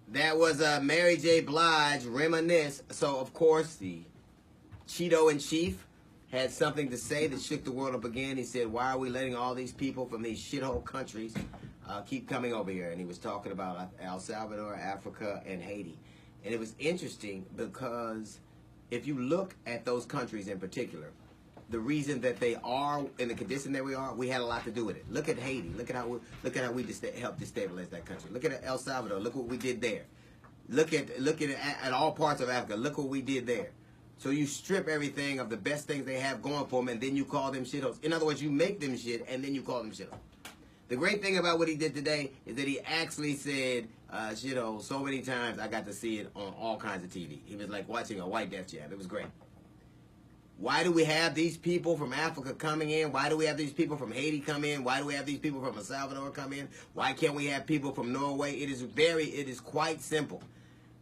That was Mary J. Blige, Reminisce. So, of course, the Cheeto-in-Chief had something to say that shook the world up again. He said, why are we letting all these people from these shithole countries keep coming over here? And he was talking about El Salvador, Africa, and Haiti. And it was interesting because if you look at those countries in particular, the reason that they are in the condition that we are, we had a lot to do with it. Look at Haiti. Look at how we helped destabilize that country. Look at El Salvador. Look what we did there. Look at all parts of Africa. Look what we did there. So you strip everything of the best things they have going for them, and then you call them shitholes. In other words, you make them shit, and then you call them shitholes. The great thing about what he did today is that he actually said shithole so many times. I got to see it on all kinds of TV. He was like watching a white death jab. It was great. Why do we have these people from Africa coming in? Why do we have these people from Haiti come in? Why do we have these people from El Salvador come in? Why can't we have people from Norway? It is quite simple.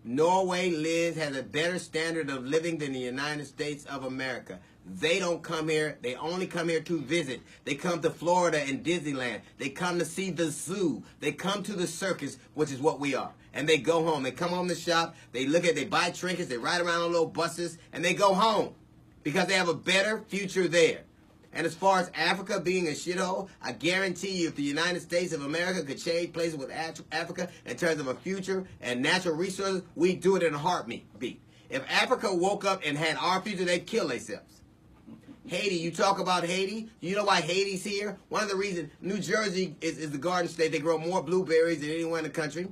Norway has a better standard of living than the United States of America. They don't come here. They only come here to visit. They come to Florida and Disneyland. They come to see the zoo. They come to the circus, which is what we are. And they go home. They come home to shop. They buy trinkets. They ride around on little buses. And they go home because they have a better future there. And as far as Africa being a shithole, I guarantee you if the United States of America could change places with Africa in terms of a future and natural resources, we'd do it in a heartbeat. If Africa woke up and had our future, they'd kill themselves. Haiti, you talk about Haiti. You know why Haiti's here? One of the reasons, New Jersey is the garden state. They grow more blueberries than anywhere in the country.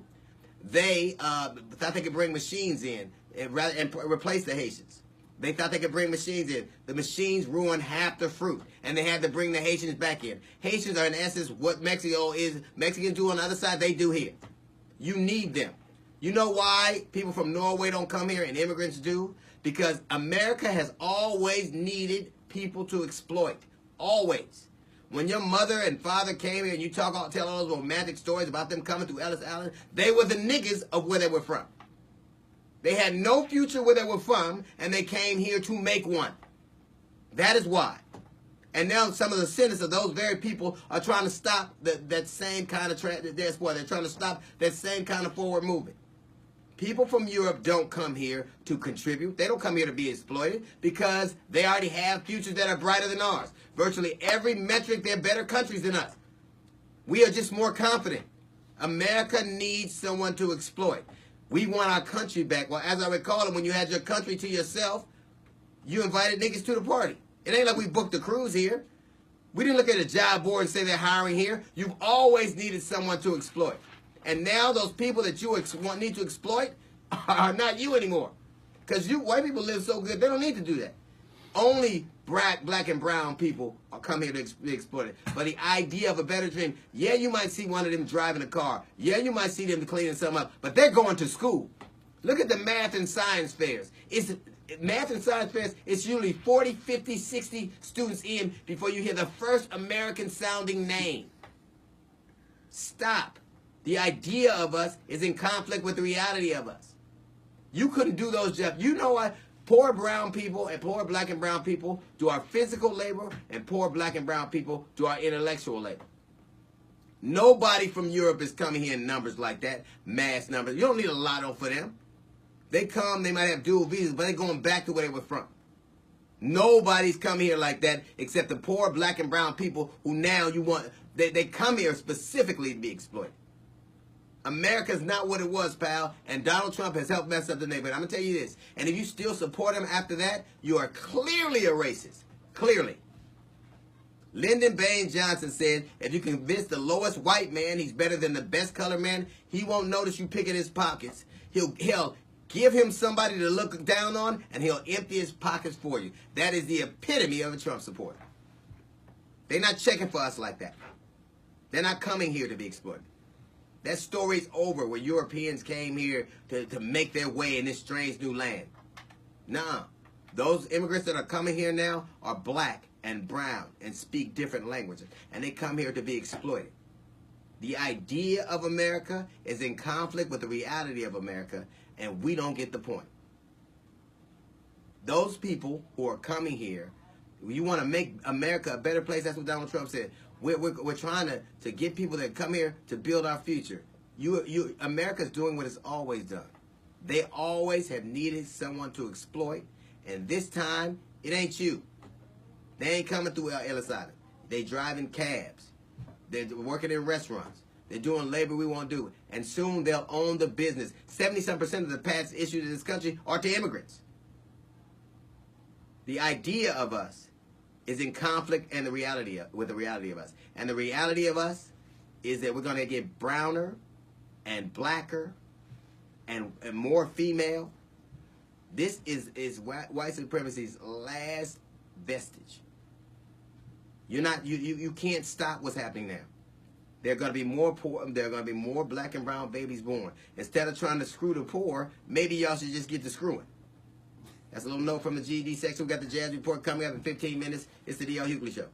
They thought they could bring machines in and replace the Haitians. They thought they could bring machines in. The machines ruined half the fruit, and they had to bring the Haitians back in. Haitians are, in essence, what Mexicans do on the other side, they do here. You need them. You know why people from Norway don't come here and immigrants do? Because America has always needed people to exploit. Always. When your mother and father came here and you tell all those romantic stories about them coming to Ellis Island, they were the niggas of where they were from. They had no future where they were from, and they came here to make one. That is why. And now some of the descendants of those very people are trying to stop that same kind of they're trying to stop that same kind of forward movement. People from Europe don't come here to contribute. They don't come here to be exploited because they already have futures that are brighter than ours. Virtually every metric, they're better countries than us. We are just more confident. America needs someone to exploit. We want our country back. Well, as I recall it, when you had your country to yourself, you invited niggas to the party. It ain't like we booked a cruise here. We didn't look at a job board and say they're hiring here. You've always needed someone to exploit. And now those people that you need to exploit are not you anymore. Because white people live so good, they don't need to do that. Only black and brown people are come here to be exploited. But the idea of a better dream, yeah, you might see one of them driving a car. Yeah, you might see them cleaning something up. But they're going to school. Look at the math and science fairs. Math and science fairs, it's usually 40, 50, 60 students in before you hear the first American-sounding name. Stop. The idea of us is in conflict with the reality of us. You couldn't do those jobs. You know what? Poor brown people and poor black and brown people do our physical labor, and poor black and brown people do our intellectual labor. Nobody from Europe is coming here in numbers like that, mass numbers. You don't need a lotto for them. They come, they might have dual visas, but they're going back to where they were from. Nobody's coming here like that except the poor black and brown people who now they come here specifically to be exploited. America's not what it was, pal, and Donald Trump has helped mess up the neighborhood. I'm going to tell you this, and if you still support him after that, you are clearly a racist. Clearly. Lyndon Baines Johnson said, if you convince the lowest white man he's better than the best colored man, he won't notice you picking his pockets. He'll give him somebody to look down on, and he'll empty his pockets for you. That is the epitome of a Trump supporter. They're not checking for us like that. They're not coming here to be exploited. That story's over where Europeans came here to make their way in this strange new land. Nah. Those immigrants that are coming here now are black and brown and speak different languages. And they come here to be exploited. The idea of America is in conflict with the reality of America, and we don't get the point. Those people who are coming here, you want to make America a better place, that's what Donald Trump said. We're trying to get people that come here to build our future. America's doing what it's always done. They always have needed someone to exploit, and this time it ain't you. They ain't coming through Ellis Island. They driving cabs. They're working in restaurants. They're doing labor we won't do. And soon they'll own the business. 70% of the patents issued in this country are to immigrants. The idea of us is in conflict and with the reality of us. And the reality of us is that we're going to get browner and blacker and more female. This is white supremacy's last vestige. You can't stop what's happening now. There are going to be more poor. There are going to be more black and brown babies born. Instead of trying to screw the poor, maybe y'all should just get to screwing. That's a little note from the GED section. We got the Jazz Report coming up in 15 minutes. It's the D.L. Hughley Show.